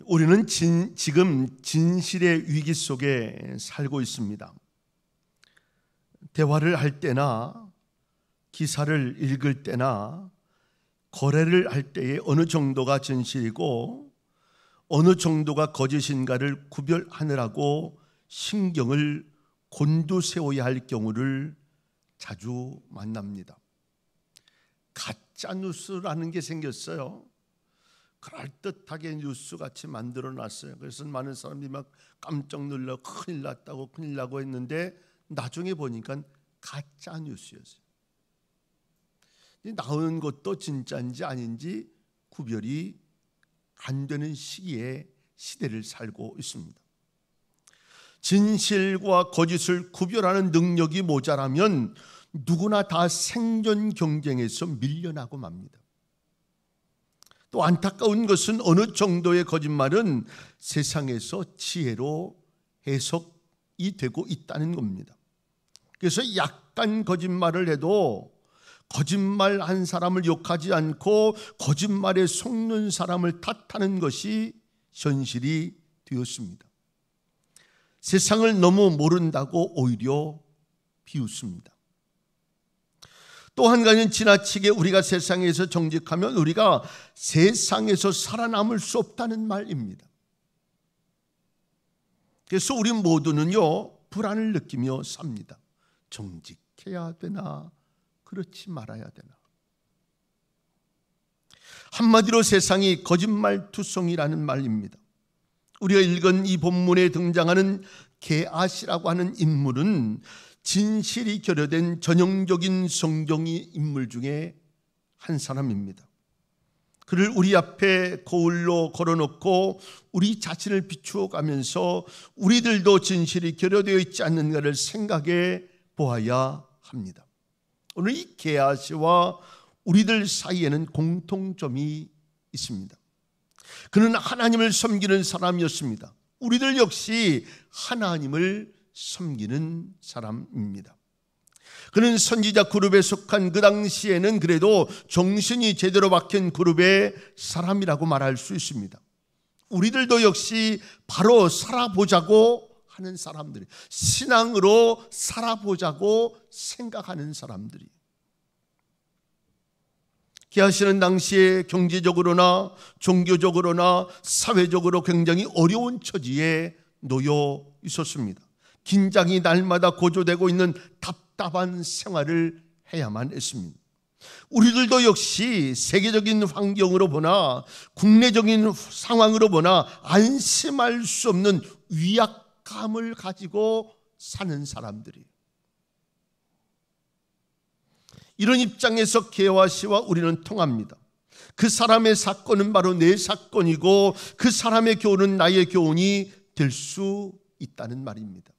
우리는 지금 진실의 위기 속에 살고 있습니다. 대화를 할 때나 기사를 읽을 때나 거래를 할 때에 어느 정도가 진실이고 어느 정도가 거짓인가를 구별하느라고 신경을 곤두세워야 할 경우를 자주 만납니다. 가짜 뉴스라는 게 생겼어요. 그럴듯하게 뉴스같이 만들어놨어요. 그래서 많은 사람들이 막 깜짝 놀라 큰일 났다고 큰일 나고 했는데 나중에 보니까 가짜 뉴스였어요. 나오는 것도 진짜인지 아닌지 구별이 안 되는 시대를 살고 있습니다. 진실과 거짓을 구별하는 능력이 모자라면 누구나 다 생존 경쟁에서 밀려나고 맙니다. 또 안타까운 것은 어느 정도의 거짓말은 세상에서 지혜로 해석이 되고 있다는 겁니다. 그래서 약간 거짓말을 해도 거짓말한 사람을 욕하지 않고 거짓말에 속는 사람을 탓하는 것이 현실이 되었습니다. 세상을 너무 모른다고 오히려 비웃습니다. 또 한 가지는 지나치게 우리가 세상에서 정직하면 우리가 세상에서 살아남을 수 없다는 말입니다. 그래서 우리 모두는요 불안을 느끼며 삽니다. 정직해야 되나 그렇지 말아야 되나. 한마디로 세상이 거짓말투성이라는 말입니다. 우리가 읽은 이 본문에 등장하는 게하시라고 하는 인물은 진실이 결여된 전형적인 성경의 인물 중에 한 사람입니다. 그를 우리 앞에 거울로 걸어놓고 우리 자신을 비추어 가면서 우리들도 진실이 결여되어 있지 않는가를 생각해 보아야 합니다. 오늘 이 게하시와 우리들 사이에는 공통점이 있습니다. 그는 하나님을 섬기는 사람이었습니다. 우리들 역시 하나님을 섬기는 사람입니다. 그는 선지자 그룹에 속한 그 당시에는 그래도 정신이 제대로 박힌 그룹의 사람이라고 말할 수 있습니다. 우리들도 역시 바로 살아보자고 하는 사람들이, 신앙으로 살아보자고 생각하는 사람들이. 게하시는 당시에 경제적으로나 종교적으로나 사회적으로 굉장히 어려운 처지에 놓여 있었습니다. 긴장이 날마다 고조되고 있는 답답한 생활을 해야만 했습니다. 우리들도 역시 세계적인 환경으로 보나 국내적인 상황으로 보나 안심할 수 없는 위압감을 가지고 사는 사람들이. 이런 입장에서 게하시와 우리는 통합니다. 그 사람의 사건은 바로 내 사건이고 그 사람의 교훈은 나의 교훈이 될 수 있다는 말입니다.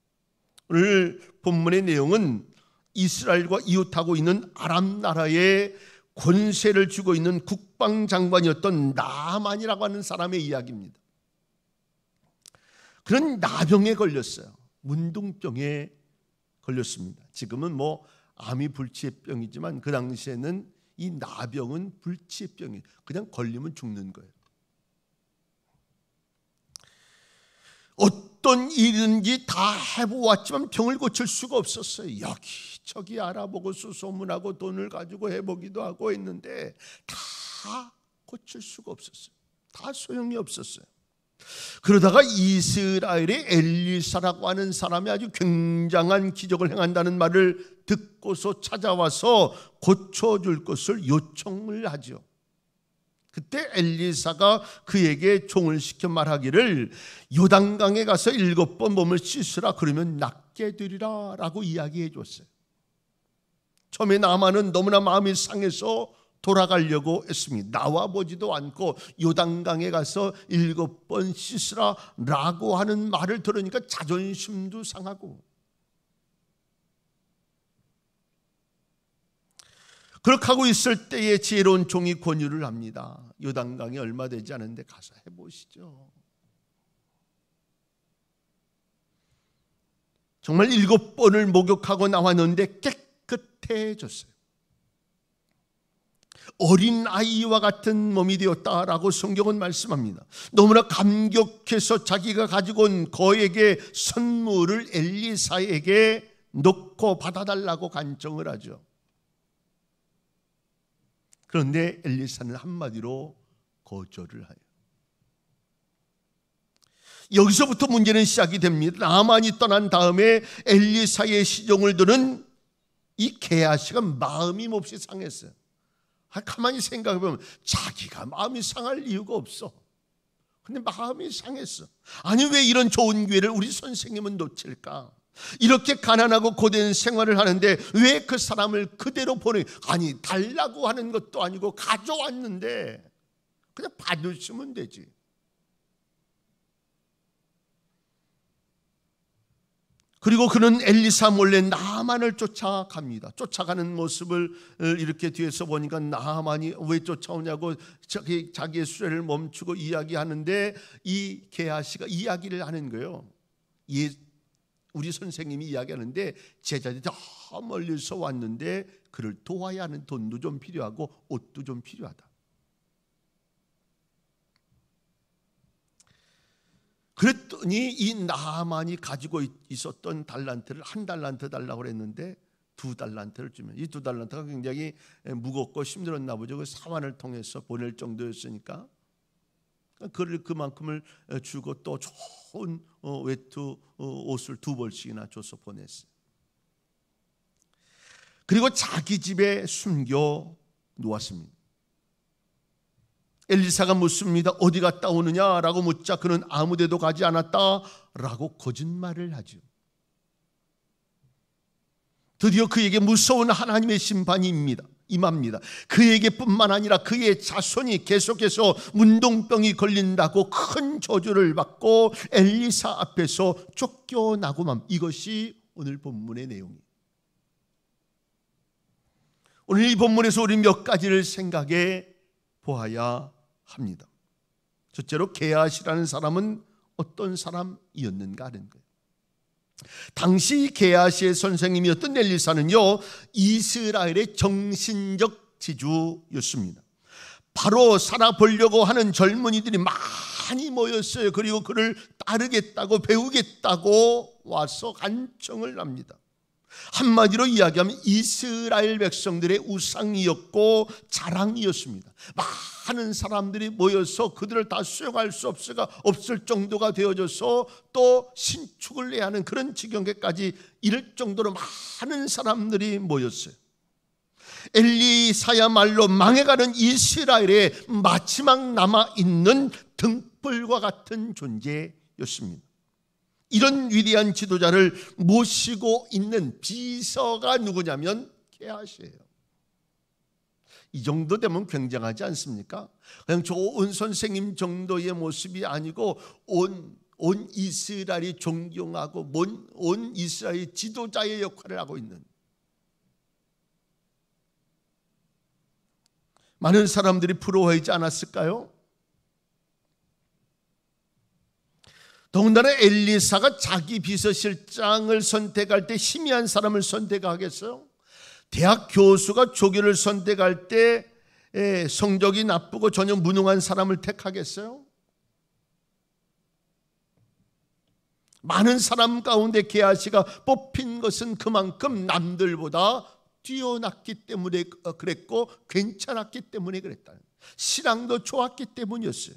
오늘 본문의 내용은 이스라엘과 이웃하고 있는 아람 나라의 권세를 쥐고 있는 국방장관이었던 나만이라고 하는 사람의 이야기입니다. 그는 나병에 걸렸어요. 문둥병에 걸렸습니다. 지금은 암이 불치병이지만 그 당시에는 이 나병은 불치병이에요. 그냥 걸리면 죽는 거예요. 어떤 일인지 다 해보았지만 병을 고칠 수가 없었어요. 여기저기 알아보고 수소문하고 돈을 가지고 해보기도 하고 했는데 다 고칠 수가 없었어요. 다 소용이 없었어요. 그러다가 이스라엘의 엘리사라고 하는 사람이 아주 굉장한 기적을 행한다는 말을 듣고서 찾아와서 고쳐줄 것을 요청을 하죠. 그때 엘리사가 그에게 종을 시켜 말하기를 요단강에 가서 7번 몸을 씻으라 그러면 낫게 되리라 라고 이야기해 줬어요. 처음에 나만은 너무나 마음이 상해서 돌아가려고 했습니다. 나와 보지도 않고 요단강에 가서 7번 씻으라 라고 하는 말을 들으니까 자존심도 상하고, 그렇게 하고 있을 때에 지혜로운 종이 권유를 합니다. 요단강이 얼마 되지 않은데 가서 해보시죠. 정말 7번을 목욕하고 나왔는데 깨끗해졌어요. 어린 아이와 같은 몸이 되었다라고 성경은 말씀합니다. 너무나 감격해서 자기가 가지고 온 거액의 선물을 엘리사에게 놓고 받아달라고 간청을 하죠. 그런데 엘리사는 한마디로 거절을 해요. 여기서부터 문제는 시작이 됩니다. 나만이 떠난 다음에 엘리사의 시종을 들은 이 게하시가 마음이 몹시 상했어요. 가만히 생각해보면 자기가 마음이 상할 이유가 없어. 근데 마음이 상했어. 아니 왜 이런 좋은 기회를 우리 선생님은 놓칠까? 이렇게 가난하고 고된 생활을 하는데 왜 그 사람을 그대로 보내? 아니 달라고 하는 것도 아니고 가져왔는데 그냥 받으시면 되지. 그리고 그는 엘리사 몰래 나만을 쫓아갑니다. 쫓아가는 모습을 이렇게 뒤에서 보니까 나만이 왜 쫓아오냐고 자기의 수레를 멈추고 이야기하는데 이 게하시가 이야기를 하는 거예요. 우리 선생님이 이야기하는데 제자들이 저 멀리서 왔는데 그를 도와야 하는 돈도 좀 필요하고 옷도 좀 필요하다. 그랬더니 이 나만이 가지고 있었던 달란트를 한 달란트 달라고 그랬는데 2달란트를 주면 이 2달란트가 굉장히 무겁고 힘들었나 보죠. 그 사환을 통해서 보낼 정도였으니까 그를 그만큼을 주고 또 좋은 외투 옷을 2벌씩이나 줘서 보냈어요. 그리고 자기 집에 숨겨 놓았습니다. 엘리사가 묻습니다. 어디 갔다 오느냐라고 묻자 그는 아무데도 가지 않았다라고 거짓말을 하죠. 드디어 그에게 무서운 하나님의 심판이 임합니다. 그에게뿐만 아니라 그의 자손이 계속해서 문둥병이 걸린다고 큰 저주를 받고 엘리사 앞에서 쫓겨나고만. 이것이 오늘 본문의 내용이에요. 오늘 이 본문에서 우리 몇 가지를 생각해 보아야 합니다. 첫째로 게하시라는 사람은 어떤 사람이었는가 하는 거예요. 당시 게하시의 선생님이었던 엘리사는요, 이스라엘의 정신적 지주였습니다. 바로 살아보려고 하는 젊은이들이 많이 모였어요. 그리고 그를 따르겠다고 배우겠다고 와서 간청을 합니다. 한마디로 이야기하면 이스라엘 백성들의 우상이었고 자랑이었습니다. 많은 사람들이 모여서 그들을 다 수용할 수 없을 정도가 되어져서 또 신축을 해야 하는 그런 지경에까지 이를 정도로 많은 사람들이 모였어요. 엘리사야말로 망해가는 이스라엘의 마지막 남아있는 등불과 같은 존재였습니다. 이런 위대한 지도자를 모시고 있는 비서가 누구냐면 게하시예요. 이 정도 되면 굉장하지 않습니까? 그냥 좋은 선생님 정도의 모습이 아니고 온 이스라엘이 존경하고 온 이스라엘 지도자의 역할을 하고 있는, 많은 사람들이 부러워하지 않았을까요? 더군다나 엘리사가 자기 비서실장을 선택할 때 희미한 사람을 선택하겠어요? 대학 교수가 조교를 선택할 때 성적이 나쁘고 전혀 무능한 사람을 택하겠어요? 많은 사람 가운데 게하시가 뽑힌 것은 그만큼 남들보다 뛰어났기 때문에 그랬고 괜찮았기 때문에 그랬다. 신앙도 좋았기 때문이었어요.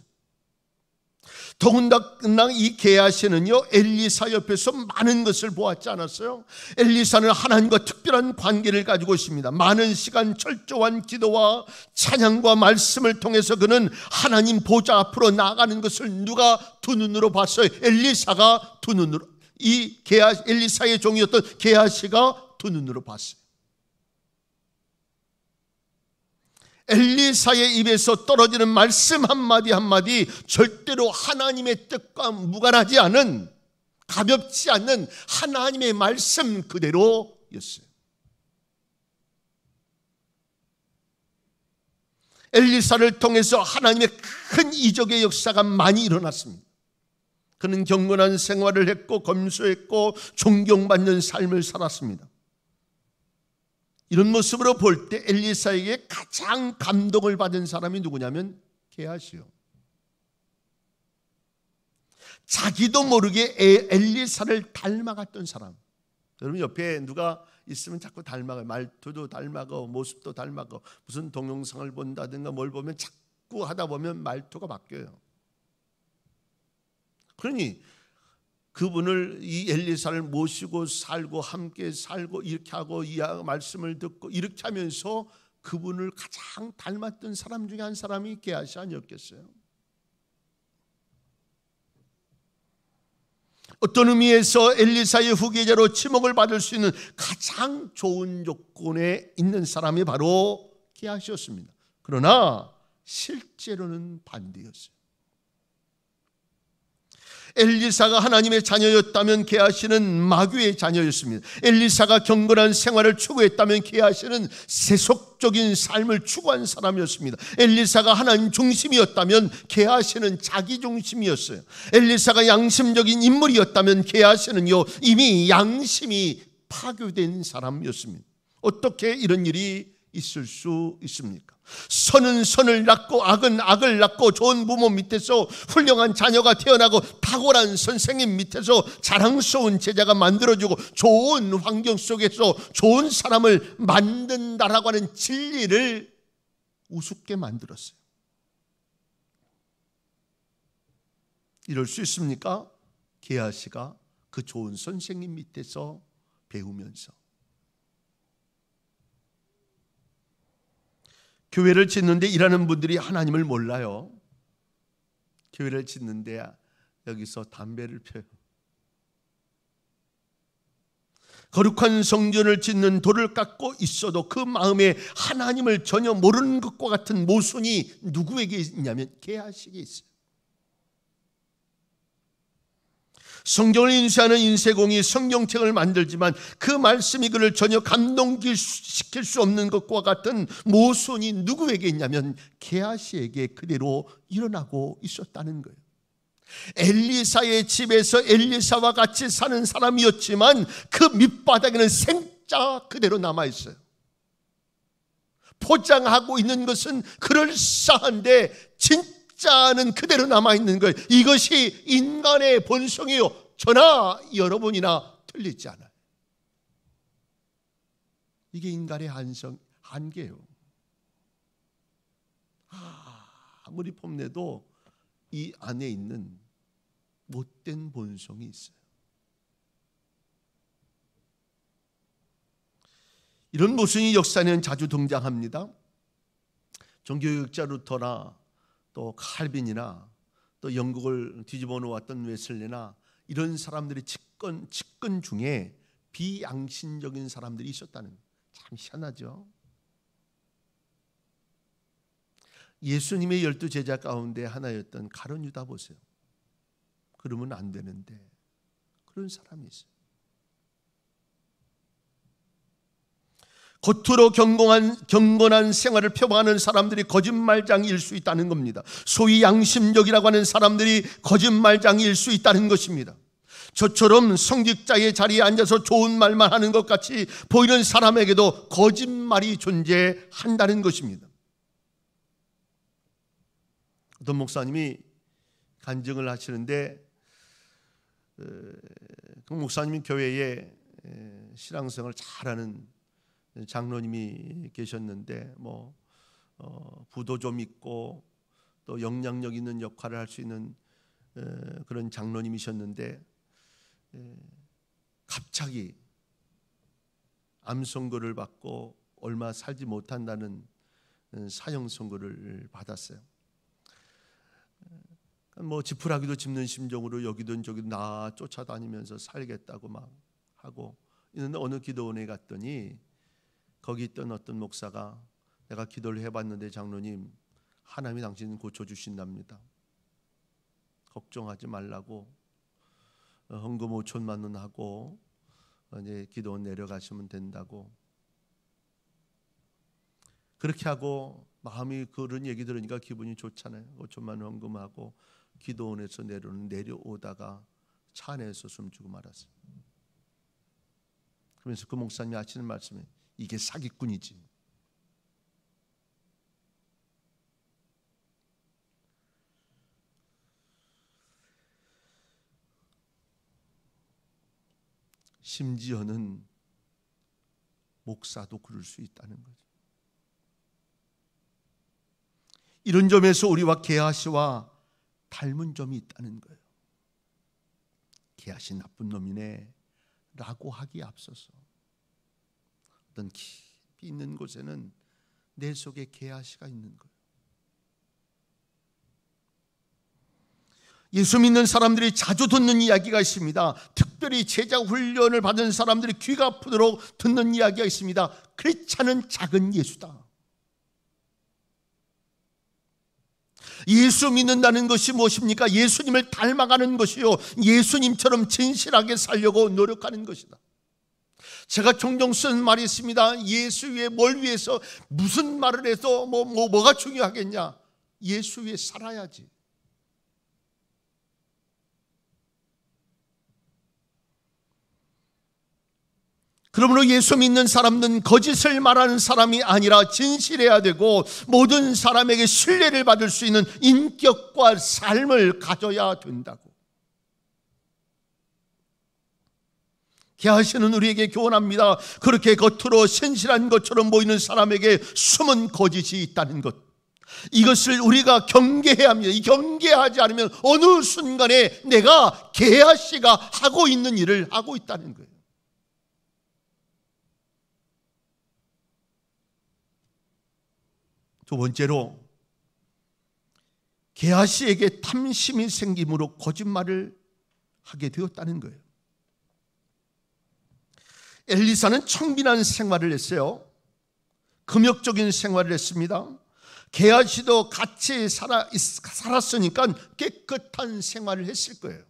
더군다나 이 게하시는요, 엘리사 옆에서 많은 것을 보았지 않았어요? 엘리사는 하나님과 특별한 관계를 가지고 있습니다. 많은 시간 철저한 기도와 찬양과 말씀을 통해서 그는 하나님 보좌 앞으로 나아가는 것을 누가 두 눈으로 봤어요? 엘리사가 두 눈으로, 엘리사의 종이었던 게하시가 두 눈으로 봤어요. 엘리사의 입에서 떨어지는 말씀 한마디 한마디 절대로 하나님의 뜻과 무관하지 않은, 가볍지 않는 하나님의 말씀 그대로였어요. 엘리사를 통해서 하나님의 큰 이적의 역사가 많이 일어났습니다. 그는 경건한 생활을 했고 검소했고 존경받는 삶을 살았습니다. 이런 모습으로 볼 때 엘리사에게 가장 감동을 받은 사람이 누구냐면 게하시요. 자기도 모르게 엘리사를 닮아갔던 사람. 여러분 옆에 누가 있으면 자꾸 닮아가요. 말투도 닮아가고 모습도 닮아가고 무슨 동영상을 본다든가 뭘 보면 자꾸 하다 보면 말투가 바뀌어요. 그러니 그분을 이 엘리사를 모시고 살고 함께 살고 이렇게 하고 이 말씀을 듣고 이렇게 하면서 그분을 가장 닮았던 사람 중에 한 사람이 게하시 아니었겠어요? 어떤 의미에서 엘리사의 후계자로 지목을 받을 수 있는 가장 좋은 조건에 있는 사람이 바로 게하시였습니다. 그러나 실제로는 반대였어요. 엘리사가 하나님의 자녀였다면 게하시는 마귀의 자녀였습니다. 엘리사가 경건한 생활을 추구했다면 게하시는 세속적인 삶을 추구한 사람이었습니다. 엘리사가 하나님 중심이었다면 게하시는 자기 중심이었어요. 엘리사가 양심적인 인물이었다면 게하시는요 이미 양심이 파괴된 사람이었습니다. 어떻게 이런 일이 있을 수 있습니까? 선은 선을 낳고 악은 악을 낳고 좋은 부모 밑에서 훌륭한 자녀가 태어나고 탁월한 선생님 밑에서 자랑스러운 제자가 만들어지고 좋은 환경 속에서 좋은 사람을 만든다라고 하는 진리를 우습게 만들었어요. 이럴 수 있습니까? 게하시가 그 좋은 선생님 밑에서 배우면서 교회를 짓는데 일하는 분들이 하나님을 몰라요. 교회를 짓는데 여기서 담배를 펴요. 거룩한 성전을 짓는 돌을 깎고 있어도 그 마음에 하나님을 전혀 모르는 것과 같은 모순이 누구에게 있냐면 게하시에게 있어요. 성경을 인쇄하는 인쇄공이 성경책을 만들지만 그 말씀이 그를 전혀 감동시킬 수 없는 것과 같은 모순이 누구에게 있냐면 게하시에게 그대로 일어나고 있었다는 거예요. 엘리사의 집에서 엘리사와 같이 사는 사람이었지만 그 밑바닥에는 생자 그대로 남아있어요. 포장하고 있는 것은 그럴싸한데 진짜는 그대로 남아있는 거예요. 이것이 인간의 본성이요 저나 여러분이나 틀리지 않아요. 이게 인간의 한계예요. 아무리 폼내도 이 안에 있는 못된 본성이 있어요. 이런 모순이 역사에는 자주 등장합니다. 종교개혁자 루터나 또 칼빈이나 또 영국을 뒤집어 놓았던 웨슬리나 이런 사람들이 집권 중에 비양심적인 사람들이 있었다는 거예요. 참 희한하죠. 예수님의 12 제자 가운데 하나였던 가룟 유다 보세요. 그러면 안 되는데 그런 사람이 있어요. 겉으로 경건한 생활을 표방하는 사람들이 거짓말장이일 수 있다는 겁니다. 소위 양심적이라고 하는 사람들이 거짓말장이일 수 있다는 것입니다. 저처럼 성직자의 자리에 앉아서 좋은 말만 하는 것 같이 보이는 사람에게도 거짓말이 존재한다는 것입니다. 어떤 목사님이 간증을 하시는데 그 목사님이 교회에 신앙생활을 잘하는 장로님이 계셨는데 부도 좀 있고 또 영향력 있는 역할을 할 수 있는 그런 장로님이셨는데 갑자기 암 선고를 받고 얼마 살지 못한다는 사형 선고를 받았어요. 지푸라기도 짚는 심정으로 여기든 저기든 나 쫓아다니면서 살겠다고 막 하고 있는데 어느 기도원에 갔더니 거기 있던 어떤 목사가 내가 기도를 해봤는데 장로님 하나님이 당신 고쳐주신답니다. 걱정하지 말라고 헌금 5천만 원 하고 이제 기도원 내려가시면 된다고 그렇게 하고 마음이 그런 얘기 들으니까 기분이 좋잖아요. 5천만 원 헌금하고 기도원에서 내려오다가 차 안에서 숨지고 말았어요. 그러면서 그 목사님이 하시는 말씀이 이게 사기꾼이지. 심지어는 목사도 그럴 수 있다는 거죠. 이런 점에서 우리와 게하시와 닮은 점이 있다는 거예요. 게하시 나쁜 놈이네 라고 하기에 앞서서 어떤 깊이 있는 곳에는 내 속에 게하시가 있는 거예요. 예수 믿는 사람들이 자주 듣는 이야기가 있습니다. 특별히 제자 훈련을 받은 사람들이 귀가 아프도록 듣는 이야기가 있습니다. 그렇지 않은 작은 예수다. 예수 믿는다는 것이 무엇입니까? 예수님을 닮아가는 것이요, 예수님처럼 진실하게 살려고 노력하는 것이다. 제가 종종 쓰는 말이 있습니다. 예수 위에 뭘 위해서 무슨 말을 해서 뭐가 중요하겠냐? 예수 위에 살아야지. 그러므로 예수 믿는 사람은 거짓을 말하는 사람이 아니라 진실해야 되고 모든 사람에게 신뢰를 받을 수 있는 인격과 삶을 가져야 된다고. 게하시는 우리에게 교훈합니다. 그렇게 겉으로 신실한 것처럼 보이는 사람에게 숨은 거짓이 있다는 것, 이것을 우리가 경계해야 합니다. 이 경계하지 않으면 어느 순간에 내가 게하시가 하고 있는 일을 하고 있다는 거예요. 두 번째로, 게하시에게 탐심이 생김으로 거짓말을 하게 되었다는 거예요. 엘리사는 청빈한 생활을 했어요. 금욕적인 생활을 했습니다. 게하시도 같이 살았으니까 깨끗한 생활을 했을 거예요.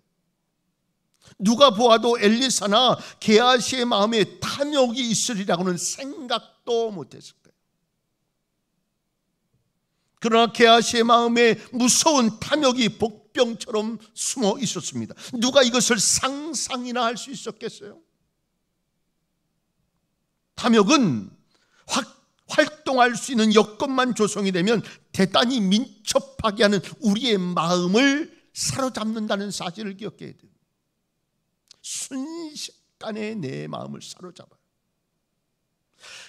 누가 보아도 엘리사나 게하시의 마음에 탐욕이 있으리라고는 생각도 못했을 거예요. 그러나 게하시의 마음에 무서운 탐욕이 복병처럼 숨어 있었습니다. 누가 이것을 상상이나 할 수 있었겠어요? 탐욕은 활동할 수 있는 여건만 조성이 되면 대단히 민첩하게 하는 우리의 마음을 사로잡는다는 사실을 기억해야 돼요. 순식간에 내 마음을 사로잡아요.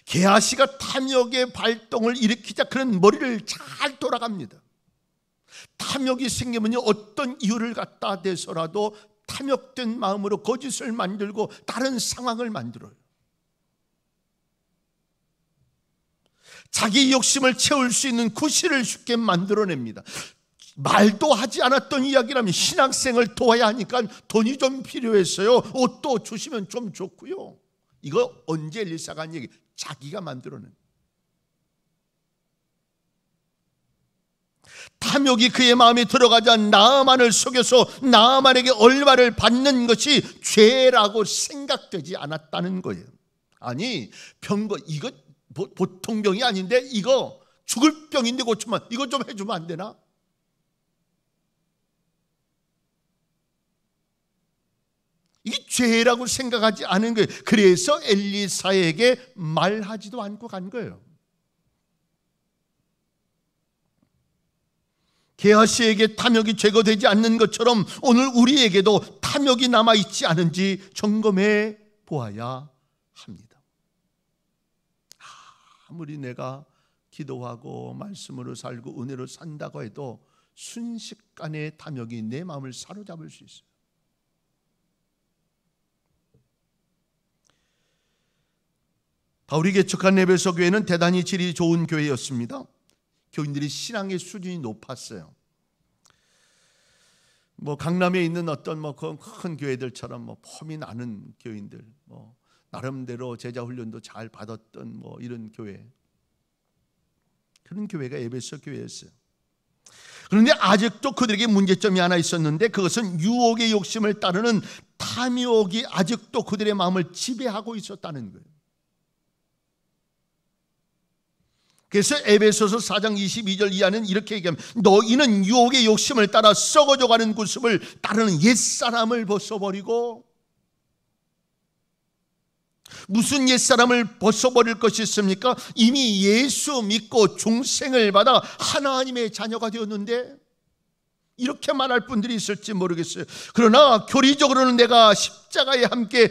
게하시가 탐욕의 발동을 일으키자 그런 머리를 잘 돌아갑니다. 탐욕이 생기면 어떤 이유를 갖다 대서라도 탐욕된 마음으로 거짓을 만들고 다른 상황을 만들어요. 자기 욕심을 채울 수 있는 구실을 쉽게 만들어냅니다. 말도 하지 않았던 이야기라면 신학생을 도와야 하니까 돈이 좀 필요했어요. 옷도 주시면 좀 좋고요. 이거 언제 엘리사가 한 얘기? 자기가 만들어낸. 탐욕이 그의 마음에 들어가자 나아만을 속여서 나아만에게 얼마를 받는 것이 죄라고 생각되지 않았다는 거예요. 아니, 병거 이거 보통 병이 아닌데 이거 죽을 병인데 고치면 이거 좀 해주면 안 되나? 이게 죄라고 생각하지 않은 거예요. 그래서 엘리사에게 말하지도 않고 간 거예요. 게하시에게 탐욕이 제거되지 않는 것처럼 오늘 우리에게도 탐욕이 남아있지 않은지 점검해 보아야 합니다. 아무리 내가 기도하고 말씀으로 살고 은혜로 산다고 해도 순식간에 탐욕이 내 마음을 사로잡을 수 있어요. 바울이 개척한 에베소 교회는 대단히 질이 좋은 교회였습니다. 교인들이 신앙의 수준이 높았어요. 강남에 있는 어떤 큰 교회들처럼 폼이 나는 교인들, 나름대로 제자 훈련도 잘 받았던 이런 교회, 그런 교회가 에베소 교회였어요. 그런데 아직도 그들에게 문제점이 하나 있었는데 그것은 유혹의 욕심을 따르는 탐욕이 아직도 그들의 마음을 지배하고 있었다는 거예요. 그래서 에베소서 4장 22절 이하는 이렇게 얘기합니다. 너희는 유혹의 욕심을 따라 썩어져가는 구습을 따르는 옛사람을 벗어버리고 무슨 옛사람을 벗어버릴 것이 있습니까? 이미 예수 믿고 중생을 받아 하나님의 자녀가 되었는데, 이렇게 말할 분들이 있을지 모르겠어요. 그러나 교리적으로는 내가 십자가에 함께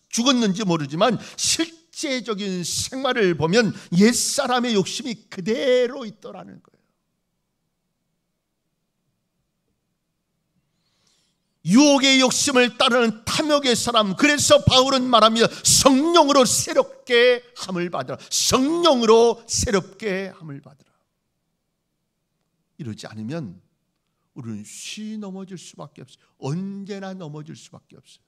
죽었는지 모르지만 실제적인 생활을 보면 옛사람의 욕심이 그대로 있더라는 거예요. 유혹의 욕심을 따르는 탐욕의 사람, 그래서 바울은 말합니다. 성령으로 새롭게 함을 받으라. 성령으로 새롭게 함을 받으라. 이러지 않으면 우리는 쉬 넘어질 수밖에 없어요. 언제나 넘어질 수밖에 없어요.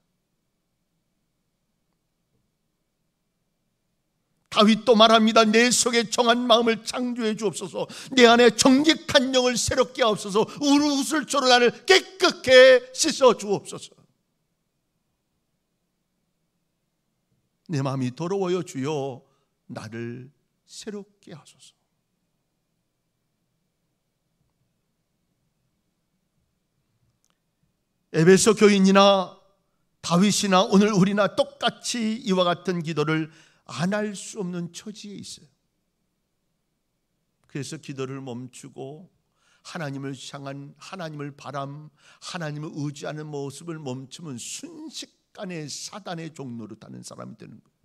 다윗도 말합니다. 내 속에 정한 마음을 창조해 주옵소서. 내 안에 정직한 영을 새롭게 하옵소서. 우르우슬초로 나를 깨끗게 씻어 주옵소서. 내 마음이 더러워요 주여, 나를 새롭게 하소서. 에베소 교인이나 다윗이나 오늘 우리나 똑같이 이와 같은 기도를 안 할 수 없는 처지에 있어요. 그래서 기도를 멈추고 하나님을 향한 하나님을 하나님을 의지하는 모습을 멈추면 순식간에 사단의 종노릇하는 사람이 되는 거예요.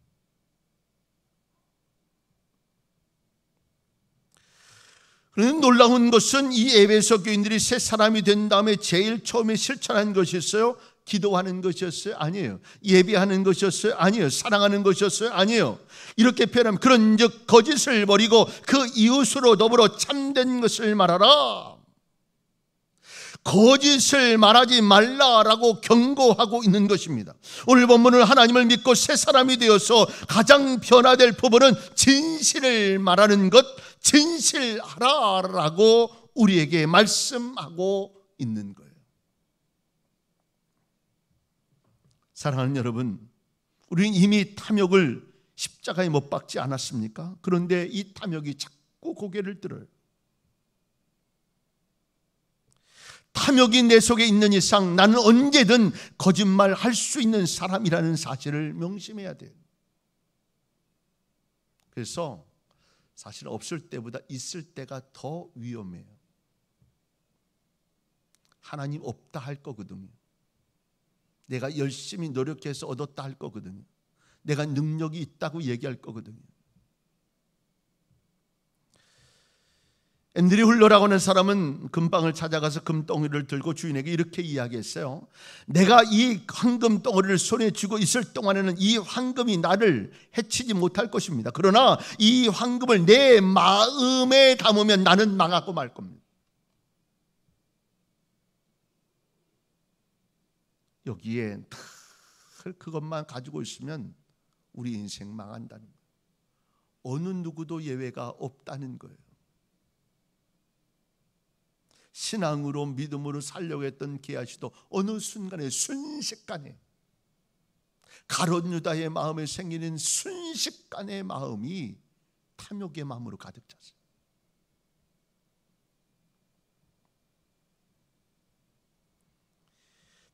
그런데 놀라운 것은 이 에베소 교인들이 새 사람이 된 다음에 제일 처음에 실천한 것이 있어요. 기도하는 것이었어요? 아니에요. 예배하는 것이었어요? 아니에요. 사랑하는 것이었어요? 아니에요. 이렇게 표현하면 그런즉 거짓을 버리고 그 이웃으로 더불어 참된 것을 말하라. 거짓을 말하지 말라라고 경고하고 있는 것입니다. 오늘 본문은 하나님을 믿고 새 사람이 되어서 가장 변화될 부분은 진실을 말하는 것, 진실하라라고 우리에게 말씀하고 있는 거예요. 사랑하는 여러분, 우리는 이미 탐욕을 십자가에 못 박지 않았습니까? 그런데 이 탐욕이 자꾸 고개를 들어요. 탐욕이 내 속에 있는 이상 나는 언제든 거짓말할 수 있는 사람이라는 사실을 명심해야 돼요. 그래서 사실 없을 때보다 있을 때가 더 위험해요. 하나님 없다 할 거거든요. 내가 열심히 노력해서 얻었다 할 거거든요. 내가 능력이 있다고 얘기할 거거든요. 앤드류 훌러라고 하는 사람은 금방을 찾아가서 금덩이를 들고 주인에게 이렇게 이야기했어요. 내가 이 황금 덩어리를 손에 쥐고 있을 동안에는 이 황금이 나를 해치지 못할 것입니다. 그러나 이 황금을 내 마음에 담으면 나는 망하고 말 겁니다. 여기에 늘 그것만 가지고 있으면 우리 인생 망한다는 거예요. 어느 누구도 예외가 없다는 거예요. 신앙으로 믿음으로 살려고 했던 게하시도 어느 순간에 순식간에 가룟 유다의 마음에 생기는 순식간의 마음이 탐욕의 마음으로 가득 찼어요.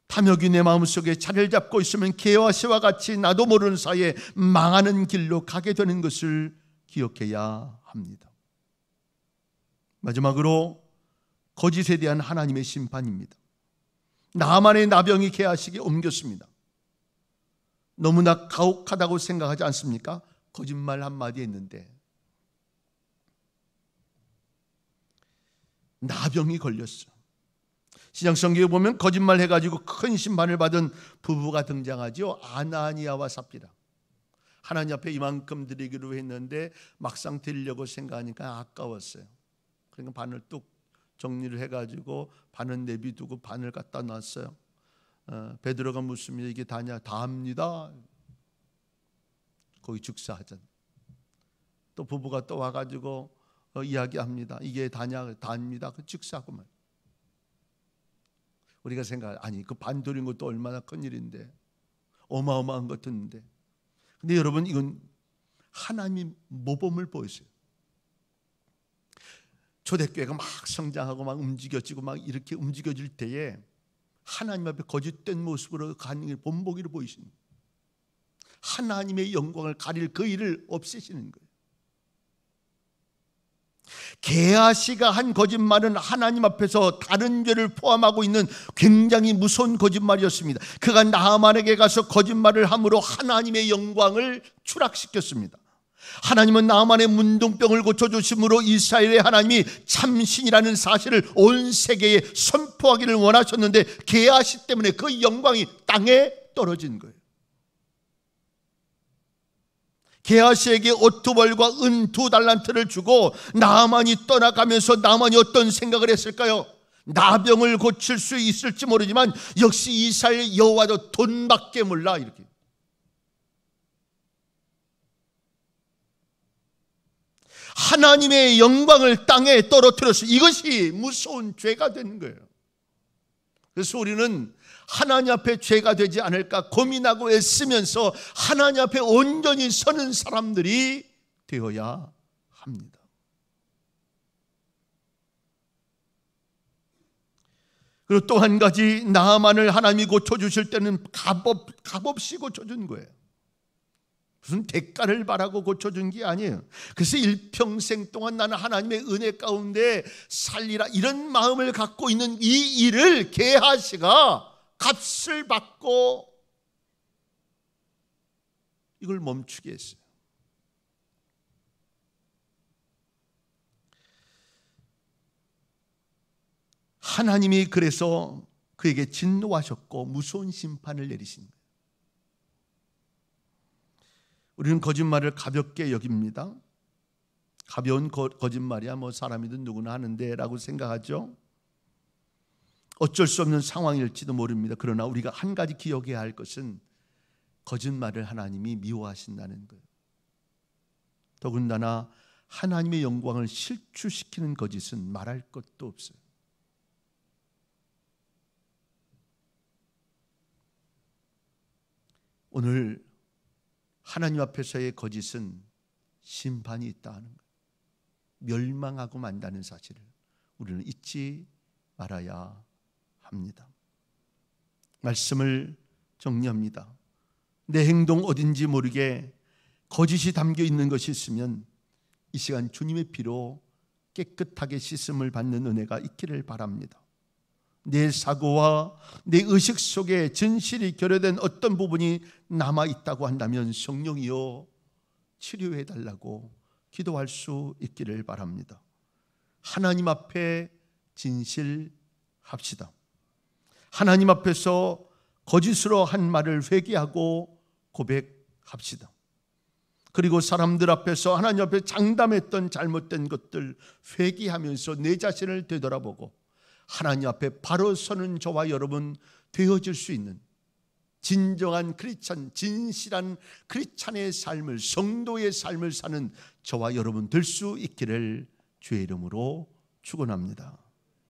탐욕이 내 마음속에 자리를 잡고 있으면 개와 새와 같이 나도 모르는 사이에 망하는 길로 가게 되는 것을 기억해야 합니다. 마지막으로 거짓에 대한 하나님의 심판입니다. 나만의 나병이 게하시게 옮겼습니다. 너무나 가혹하다고 생각하지 않습니까? 거짓말 한마디 했는데 나병이 걸렸어. 신약성경에 보면 거짓말 해가지고 큰 심판을 받은 부부가 등장하죠. 아나니아와 삽비라. 하나님 앞에 이만큼 드리기로 했는데 막상 드리려고 생각하니까 아까웠어요. 그러니까 반을 뚝 정리를 해가지고 반은 내비두고 반을 갖다 놨어요. 베드로가 묻습니다. 이게 다냐? 다합니다. 거기 즉사하잖아요. 또 부부가 또 와가지고 이야기합니다. 이게 다냐? 다합니다. 그 즉사하고 말. 우리가 아니 그 반 드린 것도 얼마나 큰 일인데 어마어마한 것 같은데. 근데 여러분 이건 하나님이 모범을 보였어요. 초대교회가 막 성장하고 막 움직여지고 막 이렇게 움직여질 때에 하나님 앞에 거짓된 모습으로 가는 게 본보기로 보이십니다. 하나님의 영광을 가릴 그 일을 없애시는 거예요. 게하시가 한 거짓말은 하나님 앞에서 다른 죄를 포함하고 있는 굉장히 무서운 거짓말이었습니다. 그가 나아만에게 가서 거짓말을 함으로 하나님의 영광을 추락시켰습니다. 하나님은 나아만의 문둥병을 고쳐주심으로 이스라엘의 하나님이 참신이라는 사실을 온 세계에 선포하기를 원하셨는데 게하시 때문에 그 영광이 땅에 떨어진 거예요. 게하시에게 옷 2벌과 은 2달란트를 주고 나아만이 떠나가면서 나아만이 어떤 생각을 했을까요? 나병을 고칠 수 있을지 모르지만 역시 이스라엘 여호와도 돈밖에 몰라, 이렇게. 하나님의 영광을 땅에 떨어뜨려서 이것이 무서운 죄가 되는 거예요. 그래서 우리는 하나님 앞에 죄가 되지 않을까 고민하고 애쓰면서 하나님 앞에 온전히 서는 사람들이 되어야 합니다. 그리고 또 한 가지, 나아만을 하나님이 고쳐주실 때는 값없이 고쳐준 거예요. 무슨 대가를 바라고 고쳐준 게 아니에요. 그래서 일평생 동안 나는 하나님의 은혜 가운데 살리라, 이런 마음을 갖고 있는 이 일을 게하시가 값을 받고 이걸 멈추게 했어요. 하나님이 그래서 그에게 진노하셨고 무서운 심판을 내리신 거예요. 우리는 거짓말을 가볍게 여깁니다. 가벼운 거짓말이야 뭐 사람이든 누구나 하는데 라고 생각하죠. 어쩔 수 없는 상황일지도 모릅니다. 그러나 우리가 한 가지 기억해야 할 것은 거짓말을 하나님이 미워하신다는 거예요. 더군다나 하나님의 영광을 실추시키는 거짓은 말할 것도 없어요. 오늘 하나님 앞에서의 거짓은 심판이 있다 하는 거예요. 멸망하고 만다는 사실을 우리는 잊지 말아야 합니다. 말씀을 정리합니다. 내 행동 어딘지 모르게 거짓이 담겨 있는 것이 있으면 이 시간 주님의 피로 깨끗하게 씻음을 받는 은혜가 있기를 바랍니다. 내 사고와 내 의식 속에 진실이 결여된 어떤 부분이 남아있다고 한다면 성령이여 치료해달라고 기도할 수 있기를 바랍니다. 하나님 앞에 진실합시다. 하나님 앞에서 거짓으로 한 말을 회개하고 고백합시다. 그리고 사람들 앞에서 하나님 앞에 장담했던 잘못된 것들 회개하면서 내 자신을 되돌아보고 하나님 앞에 바로 서는 저와 여러분 되어질 수 있는 진정한 크리스찬, 진실한 크리스찬의 삶을, 성도의 삶을 사는 저와 여러분 될 수 있기를 주의 이름으로 축원합니다.